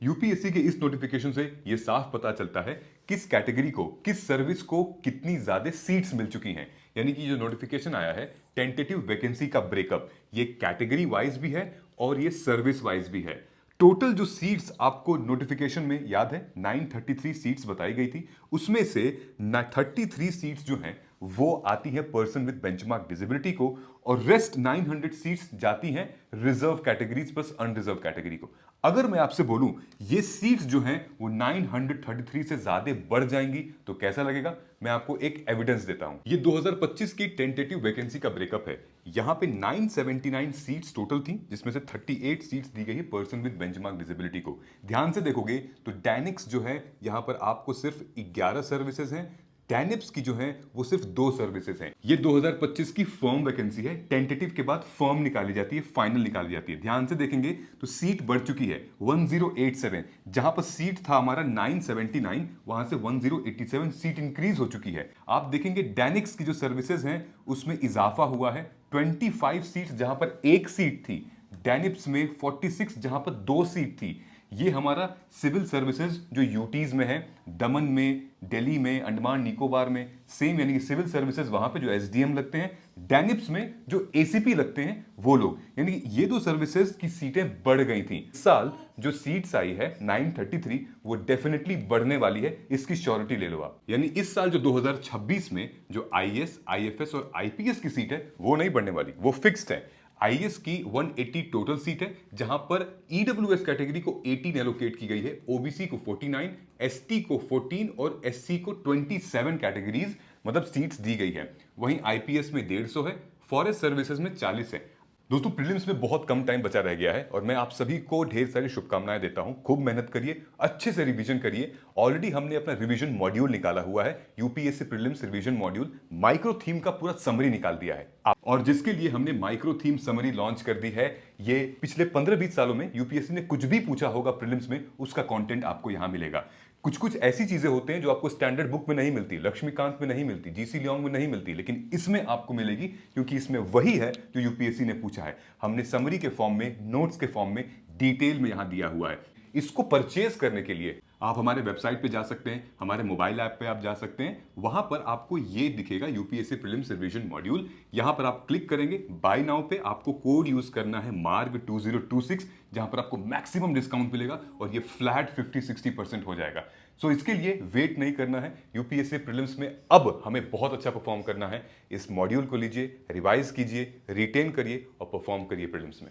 UPSC के इस notification से यह साफ पता चलता है किस कैटेगरी को, किस सर्विस को कितनी ज्यादा सीट्स मिल चुकी हैं। यानी कि जो नोटिफिकेशन आया है टेंटेटिव वैकेंसी का ब्रेकअप, ये कैटेगरी वाइज भी है और ये सर्विस वाइज भी है। टोटल जो सीट्स आपको नोटिफिकेशन में याद है 933 सीट्स बताई गई थी, उसमें से 33 सीट्स जो हैं वो आती है पर्सन विद बेंचमार्क डिसेबिलिटी को, और रेस्ट 900 सीट्स जाती हैं reserve categories plus unreserve category को। अगर मैं आपसे बोलूं ये सीट्स जो हैं वो 933 से ज्यादा बढ़ जाएंगी तो कैसा लगेगा, मैं आपको एक एविडेंस देता हूं। ये 2025 की टेंटेटिव वैकेंसी का ब्रेकअप है। यहां पे 979 सीट्स टोटल थी, जिसमें से 38 सीट्स दी गई है पर्सन विद बेंचमार्क डिसेबिलिटी को। ध्यान से देखोगे तो डैनिक्स जो है यहां पर आपको सिर्फ 11 सर्विसेज हैं, डैनिप्स की जो है वो सिर्फ 2 सर्विसेज हैं। ये 2025 की फर्म वैकेंसी है, टेंटेटिव के बाद फर्म निकाली जाती है, फाइनल निकाली जाती है। ध्यान से देखेंगे तो सीट बढ़ चुकी है 1087, जहां पर सीट था हमारा 979, वहां से 1087 सीट इंक्रीज हो चुकी है। आप देखेंगे डैनिक्स की जो सर्विसेज हैं उसमें इजाफा हुआ है 25 सीट, जहां पर 1 सीट थी। डैनिप्स में 46, जहां पर 2 सीट थी। ये हमारा सिविल सर्विसेज जो यूटीज में है, दमन में, दिल्ली में, अंडमान निकोबार में सेम, यानी कि सिविल सर्विसेज वहां पे जो एसडीएम लगते हैं, डैनिप्स में जो एसीपी लगते हैं वो लोग, यानी कि ये 2 सर्विसेज की सीटें बढ़ गई थी। इस साल जो सीट्स आई है 933 वो डेफिनेटली बढ़ने वाली है, इसकी श्योरिटी ले लो आप। यानी इस साल जो 2026 में जो आईएएस, आईएफएस और आईपीएस की सीट है वो नहीं बढ़ने वाली, वो फिक्स्ड है। आईएएस की 180 टोटल सीट है, जहां पर ईडब्ल्यूएस कैटेगरी को 18 एलोकेट की गई है, ओबीसी को 49, एसटी को 14 और एससी को 27 कैटेगरीज मतलब सीट्स दी गई है। वहीं आईपीएस में 150 है, फॉरेस्ट सर्विसेज में 40 है। दोस्तों प्रीलिम्स में बहुत कम टाइम बचा रह गया है और मैं आप सभी को ढेर सारी शुभकामनाएं देता हूं। खूब मेहनत करिए, अच्छे से रिवीजन करिए। ऑलरेडी हमने अपना रिवीजन मॉड्यूल निकाला हुआ है, UPSC prelims revision module, micro theme का पूरा समरी निकाल दिया है और जिसके लिए हमने माइक्रो थीम समरी लॉन्च कर दी है। ये पिछले 15-20 सालों में यूपीएससी ने कुछ भी पूछा होगा प्रीलिम्स में, उसका कंटेंट आपको यहां मिलेगा। कुछ कुछ ऐसी चीजें होते हैं जो आपको स्टैंडर्ड बुक में नहीं मिलती, लक्ष्मीकांत में नहीं मिलती, जीसी लियोंग में नहीं मिलती, लेकिन इसमें आपको मिलेगी क्योंकि इसमें वही है जो यूपीएससी ने पूछा है। हमने समरी के फॉर्म में, नोट्स के फॉर्म में, डिटेल में यहां दिया हुआ है। इसको परचेज करने के लिए आप हमारे वेबसाइट पे जा सकते हैं, हमारे मोबाइल ऐप पे आप जा सकते हैं। वहां पर आपको ये दिखेगा यूपीएससी प्रीलिम्स रिवीजन मॉड्यूल। यहां पर आप क्लिक करेंगे, बाय नाउ पे आपको कोड यूज करना है मार्ग 2026, जहां पर आपको मैक्सिमम डिस्काउंट मिलेगा और ये फ्लैट 50-60% हो जाएगा। सो इसके लिए वेट नहीं करना है, यूपीएससी प्रीलिम्स में अब हमें बहुत अच्छा परफॉर्म करना है। इस मॉड्यूल को लीजिए, रिवाइज कीजिए, रिटेन करिए और परफॉर्म करिए प्रीलिम्स में।